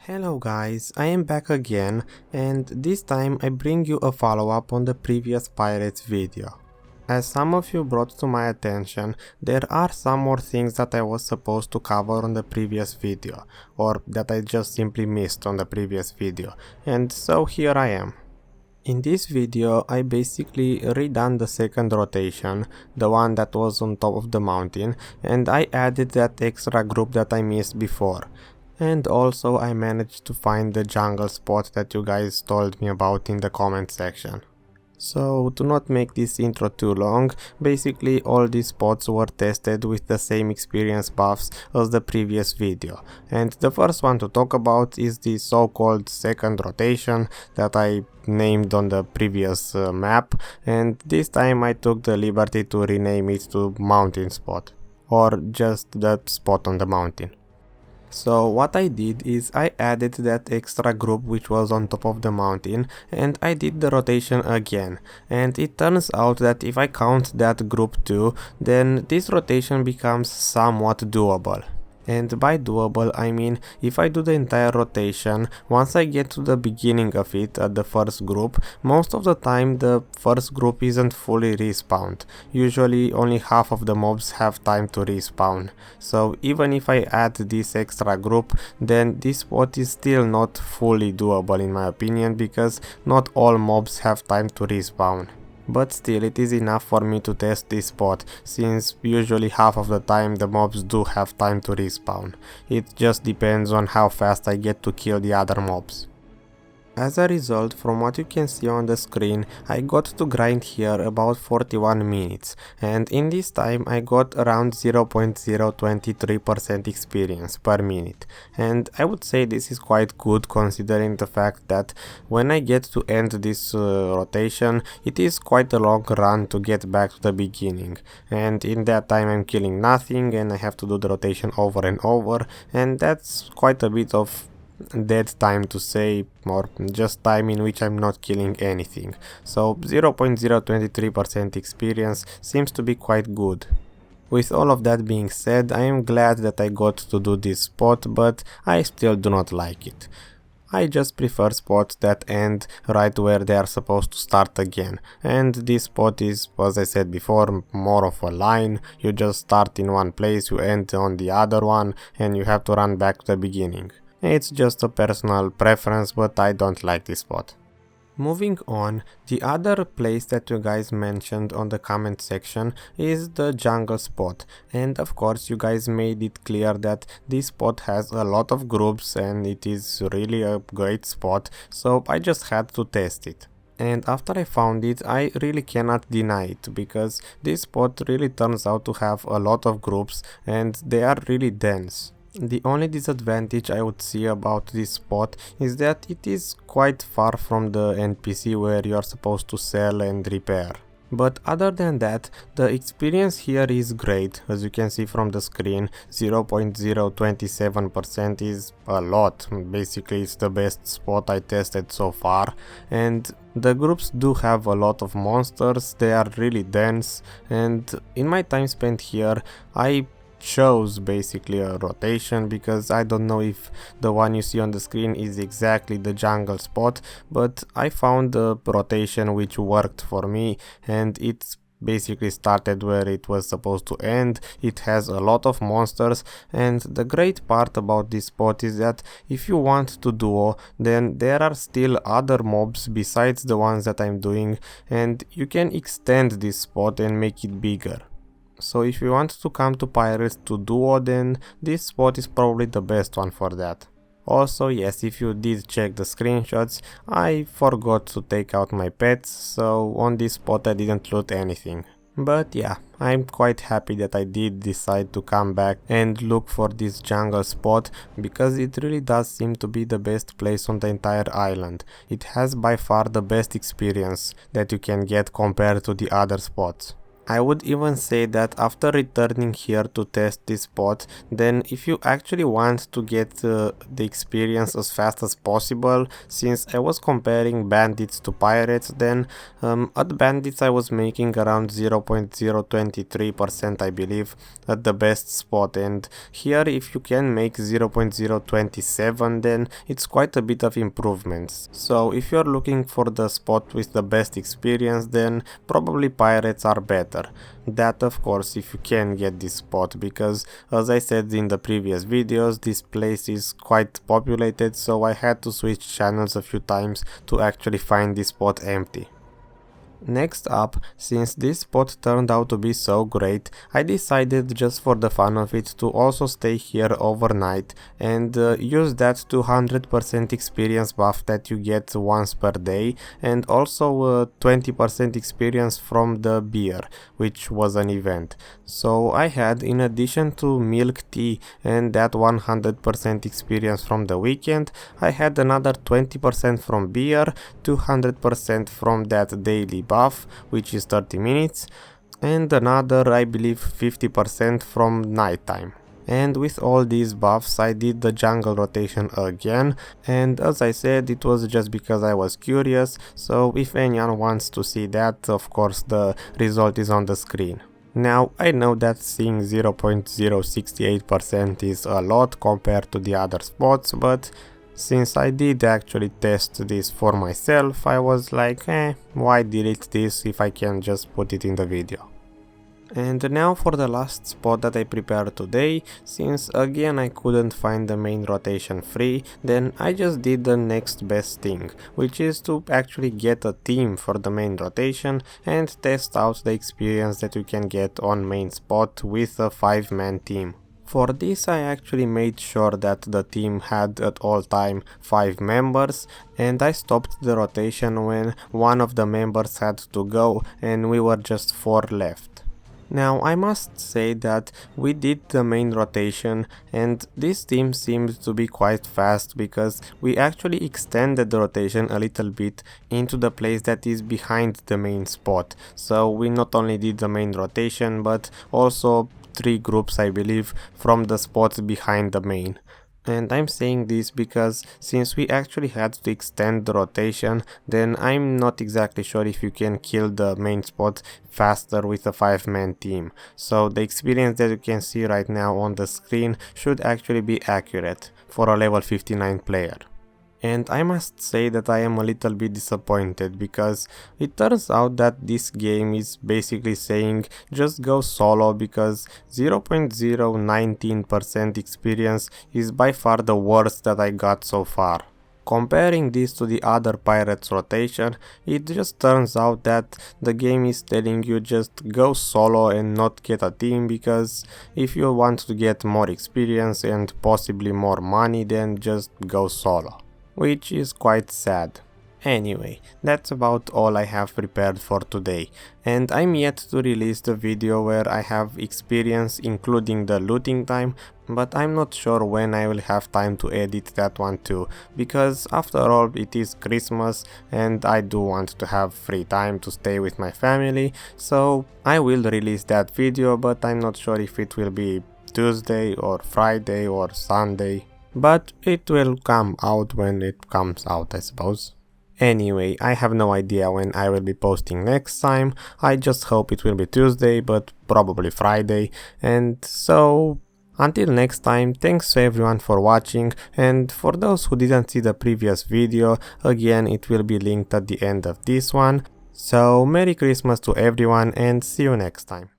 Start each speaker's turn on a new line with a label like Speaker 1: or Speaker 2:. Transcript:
Speaker 1: Hello guys, I am back again, and this time I bring you a follow-up on the previous pirates video. As some of you brought to my attention, there are some more things that I was supposed to cover on the previous video, or that I just simply missed on the previous video, and so here I am. In this video, I basically redone the second rotation, the one that was on top of the mountain, and I added that extra group that I missed before. And also I managed to find the jungle spot that you guys told me about in the comment section. So to not make this intro too long, basically all these spots were tested with the same experience buffs as the previous video. And the first one to talk about is the so-called second rotation that I named on the previous map, and this time I took the liberty to rename it to mountain spot, or just the spot on the mountain. So what I did is I added that extra group which was on top of the mountain, and I did the rotation again, and it turns out that if I count that group too, then this rotation becomes somewhat doable. And by doable I mean if I do the entire rotation, once I get to the beginning of it at the first group, most of the time the first group isn't fully respawned. Usually only half of the mobs have time to respawn. So even if I add this extra group, then this spot is still not fully doable in my opinion, because not all mobs have time to respawn. But still, it is enough for me to test this spot, since usually half of the time the mobs do have time to respawn. It just depends on how fast I get to kill the other mobs. As a result, from what you can see on the screen, I got to grind here about 41 minutes, and in this time I got around 0.023% experience per minute, and I would say this is quite good considering the fact that when I get to end this rotation, it is quite a long run to get back to the beginning, and in that time I'm killing nothing and I have to do the rotation over and over, and that's quite a bit of dead time to say, or just time in which I'm not killing anything. So 0.023% experience seems to be quite good. With all of that being said, I am glad that I got to do this spot, but I still do not like it. I just prefer spots that end right where they are supposed to start again, and this spot is, as I said before, more of a line. You just start in one place, you end on the other one, and you have to run back to the beginning. It's just a personal preference, but I don't like this spot. Moving on, the other place that you guys mentioned on the comment section is the jungle spot, and of course you guys made it clear that this spot has a lot of groups and it is really a great spot, so I just had to test it. And after I found it, I really cannot deny it, because this spot really turns out to have a lot of groups and they are really dense. The only disadvantage I would see about this spot is that it is quite far from the NPC where you are supposed to sell and repair. But other than that, the experience here is great. As you can see from the screen, 0.027% is a lot. Basically it's the best spot I tested so far, and the groups do have a lot of monsters, they are really dense, and in my time spent here I chose basically a rotation, because I don't know if the one you see on the screen is exactly the jungle spot, but I found a rotation which worked for me, and it's basically started where it was supposed to end. It has a lot of monsters, and the great part about this spot is that if you want to duo, then there are still other mobs besides the ones that I'm doing, and you can extend this spot and make it bigger. So if you want to come to Pirates to duo, then this spot is probably the best one for that. Also, yes, if you did check the screenshots, I forgot to take out my pets, so on this spot I didn't loot anything. But yeah, I'm quite happy that I did decide to come back and look for this jungle spot, because it really does seem to be the best place on the entire island. It has by far the best experience that you can get compared to the other spots. I would even say that after returning here to test this spot, then if you actually want to get the experience as fast as possible, since I was comparing bandits to pirates, then at bandits I was making around 0.023% I believe at the best spot, and here if you can make 0.027 then it's quite a bit of improvements. So if you're looking for the spot with the best experience, then probably pirates are better. That of course if you can get this spot, because as I said in the previous videos, this place is quite populated, so I had to switch channels a few times to actually find this spot empty. Next up, since this spot turned out to be so great, I decided just for the fun of it to also stay here overnight and use that 200% experience buff that you get once per day, and also 20% experience from the beer, which was an event. So I had, in addition to milk tea and that 100% experience from the weekend, I had another 20% from beer, 200% from that daily buff, which is 30 minutes, and another I believe 50% from nighttime. And with all these buffs I did the jungle rotation again, and as I said, it was just because I was curious, so if anyone wants to see that, of course the result is on the screen. Now I know that seeing 0.068% is a lot compared to the other spots, but since I did actually test this for myself, I was like, why delete this if I can just put it in the video. And now for the last spot that I prepared today, since again I couldn't find the main rotation free, then I just did the next best thing, which is to actually get a team for the main rotation and test out the experience that you can get on main spot with a 5-man team. For this I actually made sure that the team had at all time 5 members, and I stopped the rotation when one of the members had to go and we were just 4 left. Now I must say that we did the main rotation and this team seemed to be quite fast, because we actually extended the rotation a little bit into the place that is behind the main spot. So we not only did the main rotation but also 3 groups I believe from the spots behind the main. And I'm saying this because since we actually had to extend the rotation, then I'm not exactly sure if you can kill the main spot faster with a 5-man team. So the experience that you can see right now on the screen should actually be accurate for a level 59 player. And I must say that I am a little bit disappointed, because it turns out that this game is basically saying just go solo, because 0.019% experience is by far the worst that I got so far. Comparing this to the other pirates rotation, it just turns out that the game is telling you just go solo and not get a team, because if you want to get more experience and possibly more money, then just go solo. Which is quite sad. Anyway, that's about all I have prepared for today, and I'm yet to release the video where I have experience including the looting time, but I'm not sure when I will have time to edit that one too, because after all it is Christmas and I do want to have free time to stay with my family, so I will release that video, but I'm not sure if it will be Tuesday or Friday or Sunday. But it will come out when it comes out, I suppose. Anyway, I have no idea when I will be posting next time. I just hope it will be Tuesday, but probably Friday. And so, until next time, thanks to everyone for watching, and for those who didn't see the previous video, again it will be linked at the end of this one. So, Merry Christmas to everyone and see you next time.